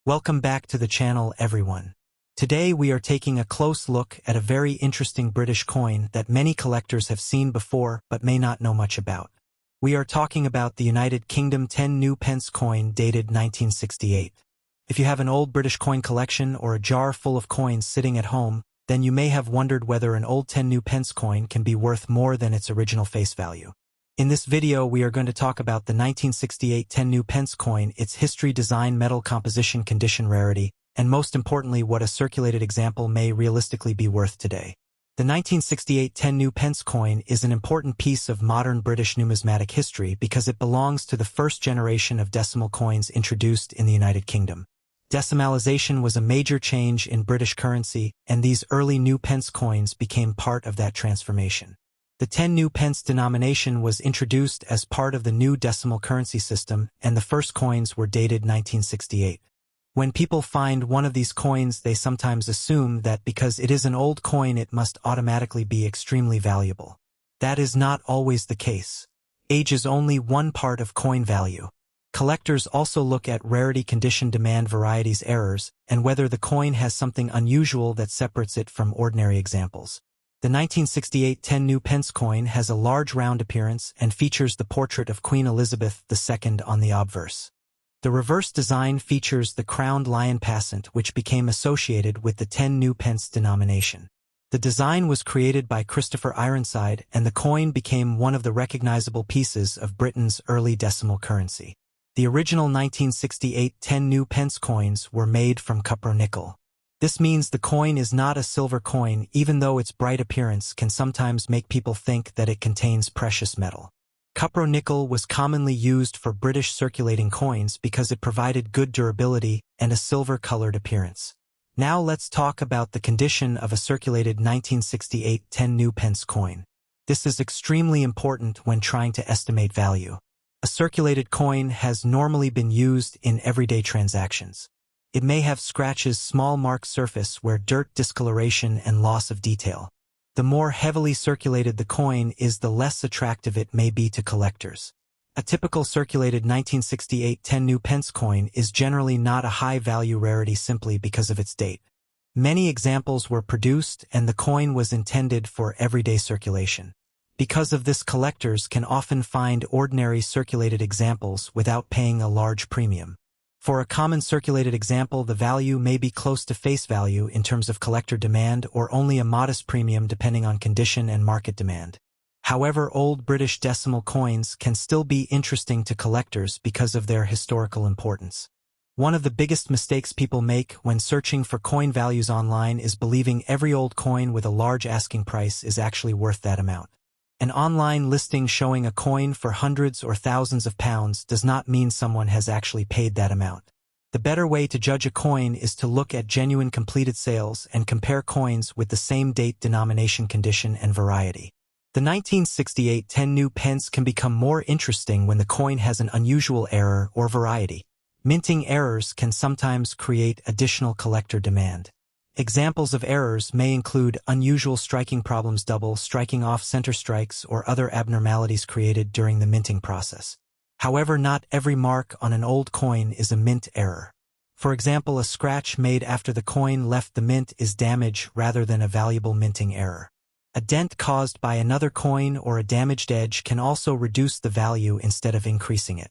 Welcome back to the channel, everyone. Today we are taking a close look at a very interesting British coin that many collectors have seen before but may not know much about. We are talking about the United Kingdom 10 new pence coin dated 1968. If you have an old British coin collection or a jar full of coins sitting at home, then you may have wondered whether an old 10 new pence coin can be worth more than its original face value. In this video, we are going to talk about the 1968 10 new pence coin, its history, design, metal composition, condition, rarity, and most importantly, what a circulated example may realistically be worth today. The 1968 10 new pence coin is an important piece of modern British numismatic history because it belongs to the first generation of decimal coins introduced in the United Kingdom. Decimalization was a major change in British currency, and these early new pence coins became part of that transformation. The 10 new pence denomination was introduced as part of the new decimal currency system, and the first coins were dated 1968. When people find one of these coins, they sometimes assume that because it is an old coin it must automatically be extremely valuable. That is not always the case. Age is only one part of coin value. Collectors also look at rarity, condition, demand, varieties, errors, and whether the coin has something unusual that separates it from ordinary examples. The 1968 10 new pence coin has a large round appearance and features the portrait of Queen Elizabeth II on the obverse. The reverse design features the crowned lion passant, which became associated with the 10 new pence denomination. The design was created by Christopher Ironside, and the coin became one of the recognizable pieces of Britain's early decimal currency. The original 1968 10 new pence coins were made from cupro-nickel. This means the coin is not a silver coin, even though its bright appearance can sometimes make people think that it contains precious metal. Cupro-nickel was commonly used for British circulating coins because it provided good durability and a silver-colored appearance. Now let's talk about the condition of a circulated 1968 10 new pence coin. This is extremely important when trying to estimate value. A circulated coin has normally been used in everyday transactions. It may have scratches, small marked surface where dirt, discoloration, and loss of detail. The more heavily circulated the coin is, the less attractive it may be to collectors. A typical circulated 1968 10 new pence coin is generally not a high-value rarity simply because of its date. Many examples were produced, and the coin was intended for everyday circulation. Because of this, collectors can often find ordinary circulated examples without paying a large premium. For a common circulated example, the value may be close to face value in terms of collector demand, or only a modest premium depending on condition and market demand. However, old British decimal coins can still be interesting to collectors because of their historical importance. One of the biggest mistakes people make when searching for coin values online is believing every old coin with a large asking price is actually worth that amount. An online listing showing a coin for hundreds or thousands of pounds does not mean someone has actually paid that amount. The better way to judge a coin is to look at genuine completed sales and compare coins with the same date, denomination, condition, and variety. The 1968 10 new pence can become more interesting when the coin has an unusual error or variety. Minting errors can sometimes create additional collector demand. Examples of errors may include unusual striking problems, double striking, off-center strikes, or other abnormalities created during the minting process. However, not every mark on an old coin is a mint error. For example, a scratch made after the coin left the mint is damage rather than a valuable minting error. A dent caused by another coin or a damaged edge can also reduce the value instead of increasing it.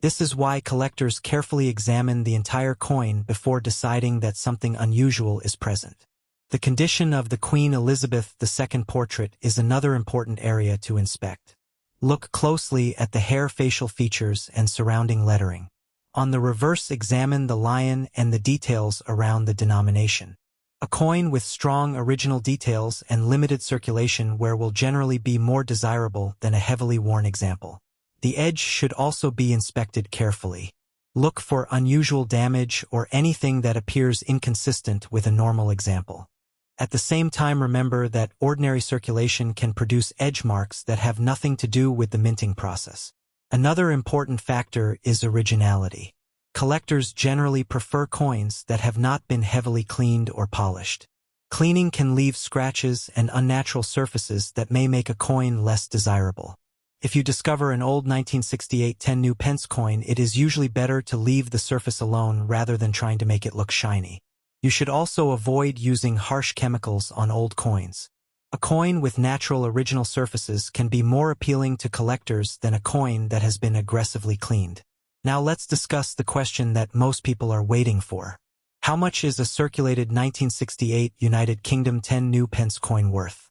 This is why collectors carefully examine the entire coin before deciding that something unusual is present. The condition of the Queen Elizabeth II portrait is another important area to inspect. Look closely at the hair, facial features, and surrounding lettering. On the reverse, examine the lion and the details around the denomination. A coin with strong original details and limited circulation wear will generally be more desirable than a heavily worn example. The edge should also be inspected carefully. Look for unusual damage or anything that appears inconsistent with a normal example. At the same time, remember that ordinary circulation can produce edge marks that have nothing to do with the minting process. Another important factor is originality. Collectors generally prefer coins that have not been heavily cleaned or polished. Cleaning can leave scratches and unnatural surfaces that may make a coin less desirable. If you discover an old 1968 10 new pence coin, it is usually better to leave the surface alone rather than trying to make it look shiny. You should also avoid using harsh chemicals on old coins. A coin with natural original surfaces can be more appealing to collectors than a coin that has been aggressively cleaned. Now let's discuss the question that most people are waiting for. How much is a circulated 1968 United Kingdom 10 new pence coin worth?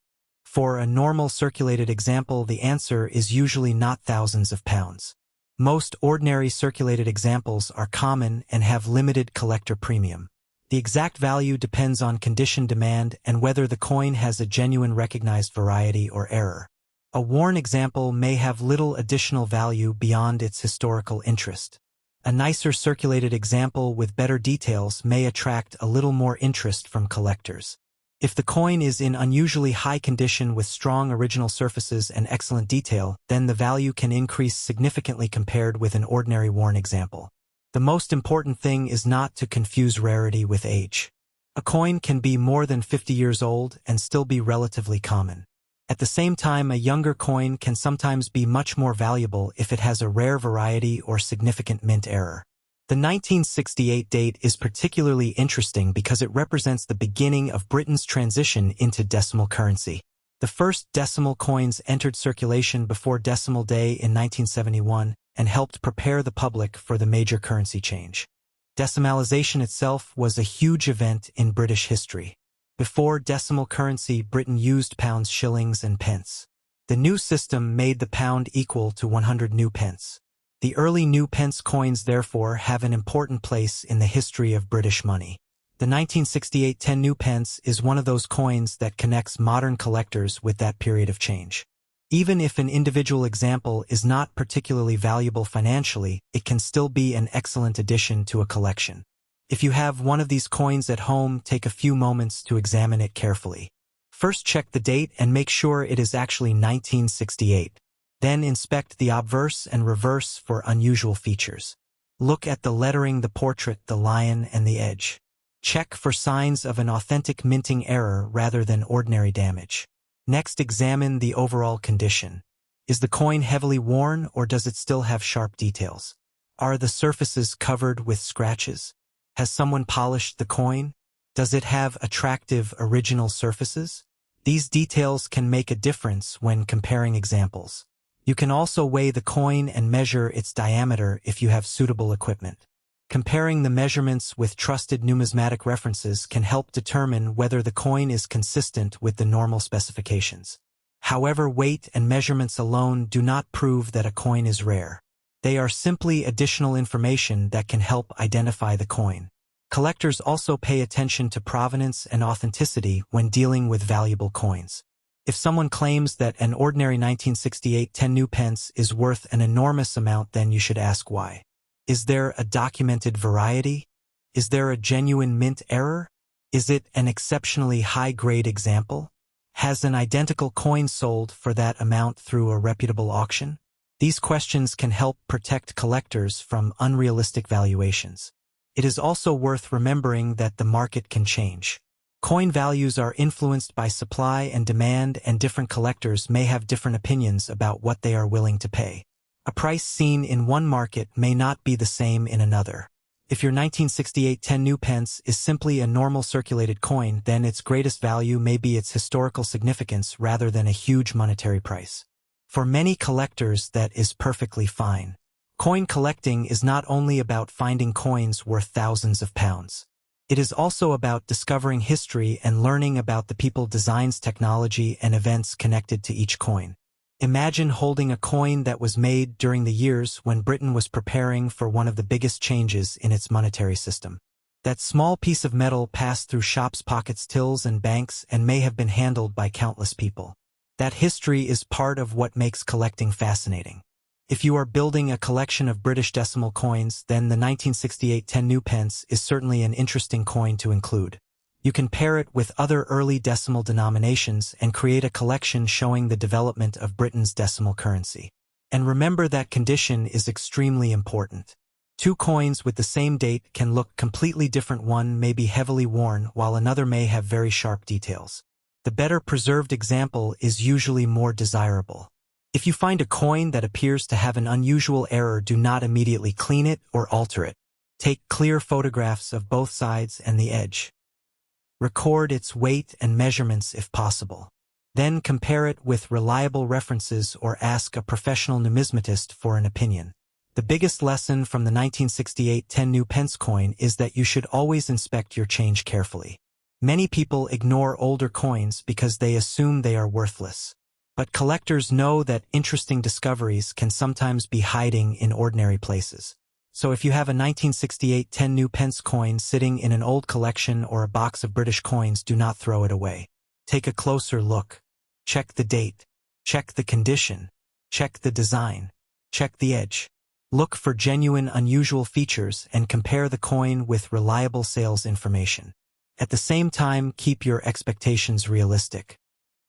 For a normal circulated example, the answer is usually not thousands of pounds. Most ordinary circulated examples are common and have limited collector premium. The exact value depends on condition, demand, and whether the coin has a genuine recognized variety or error. A worn example may have little additional value beyond its historical interest. A nicer circulated example with better details may attract a little more interest from collectors. If the coin is in unusually high condition with strong original surfaces and excellent detail, then the value can increase significantly compared with an ordinary worn example. The most important thing is not to confuse rarity with age. A coin can be more than 50 years old and still be relatively common. At the same time, a younger coin can sometimes be much more valuable if it has a rare variety or significant mint error. The 1968 date is particularly interesting because it represents the beginning of Britain's transition into decimal currency. The first decimal coins entered circulation before Decimal Day in 1971 and helped prepare the public for the major currency change. Decimalization itself was a huge event in British history. Before decimal currency, Britain used pounds, shillings, and pence. The new system made the pound equal to 100 new pence. The early new pence coins therefore have an important place in the history of British money. The 1968 10 new pence is one of those coins that connects modern collectors with that period of change. Even if an individual example is not particularly valuable financially, it can still be an excellent addition to a collection. If you have one of these coins at home, take a few moments to examine it carefully. First, check the date and make sure it is actually 1968. Then inspect the obverse and reverse for unusual features. Look at the lettering, the portrait, the lion, and the edge. Check for signs of an authentic minting error rather than ordinary damage. Next, examine the overall condition. Is the coin heavily worn or does it still have sharp details? Are the surfaces covered with scratches? Has someone polished the coin? Does it have attractive original surfaces? These details can make a difference when comparing examples. You can also weigh the coin and measure its diameter if you have suitable equipment. Comparing the measurements with trusted numismatic references can help determine whether the coin is consistent with the normal specifications. However, weight and measurements alone do not prove that a coin is rare. They are simply additional information that can help identify the coin. Collectors also pay attention to provenance and authenticity when dealing with valuable coins. If someone claims that an ordinary 1968 10 new pence is worth an enormous amount, then you should ask why. Is there a documented variety? Is there a genuine mint error? Is it an exceptionally high-grade example? Has an identical coin sold for that amount through a reputable auction? These questions can help protect collectors from unrealistic valuations. It is also worth remembering that the market can change. Coin values are influenced by supply and demand, and different collectors may have different opinions about what they are willing to pay. A price seen in one market may not be the same in another. If your 1968 10 new pence is simply a normal circulated coin, then its greatest value may be its historical significance rather than a huge monetary price. For many collectors, that is perfectly fine. Coin collecting is not only about finding coins worth thousands of pounds. It is also about discovering history and learning about the people, designs, technology, and events connected to each coin. Imagine holding a coin that was made during the years when Britain was preparing for one of the biggest changes in its monetary system. That small piece of metal passed through shops, pockets, tills, and banks and may have been handled by countless people. That history is part of what makes collecting fascinating. If you are building a collection of British decimal coins, then the 1968 10 new pence is certainly an interesting coin to include. You can pair it with other early decimal denominations and create a collection showing the development of Britain's decimal currency. And remember that condition is extremely important. Two coins with the same date can look completely different. One may be heavily worn while another may have very sharp details. The better preserved example is usually more desirable. If you find a coin that appears to have an unusual error, do not immediately clean it or alter it. Take clear photographs of both sides and the edge. Record its weight and measurements if possible. Then compare it with reliable references or ask a professional numismatist for an opinion. The biggest lesson from the 1968 10 new pence coin is that you should always inspect your change carefully. Many people ignore older coins because they assume they are worthless. But collectors know that interesting discoveries can sometimes be hiding in ordinary places. So if you have a 1968 10 new pence coin sitting in an old collection or a box of British coins, do not throw it away. Take a closer look. Check the date. Check the condition. Check the design. Check the edge. Look for genuine, unusual features and compare the coin with reliable sales information. At the same time, keep your expectations realistic.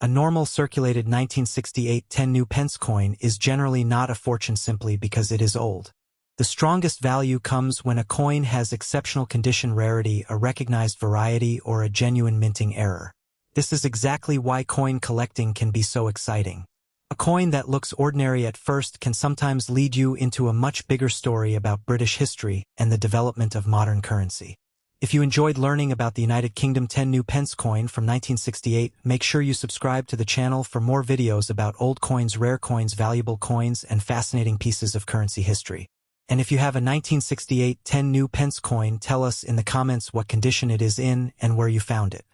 A normal circulated 1968 10 new pence coin is generally not a fortune simply because it is old. The strongest value comes when a coin has exceptional condition, rarity, a recognized variety, or a genuine minting error. This is exactly why coin collecting can be so exciting. A coin that looks ordinary at first can sometimes lead you into a much bigger story about British history and the development of modern currency. If you enjoyed learning about the United Kingdom 10 new pence coin from 1968, make sure you subscribe to the channel for more videos about old coins, rare coins, valuable coins, and fascinating pieces of currency history. And if you have a 1968 10 new pence coin, tell us in the comments what condition it is in and where you found it.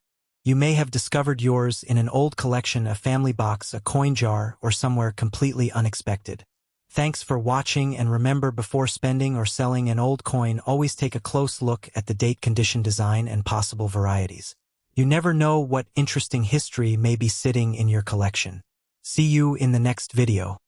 You may have discovered yours in an old collection, a family box, a coin jar, or somewhere completely unexpected. Thanks for watching, and remember, before spending or selling an old coin, always take a close look at the date, condition, design, and possible varieties. You never know what interesting history may be sitting in your collection. See you in the next video.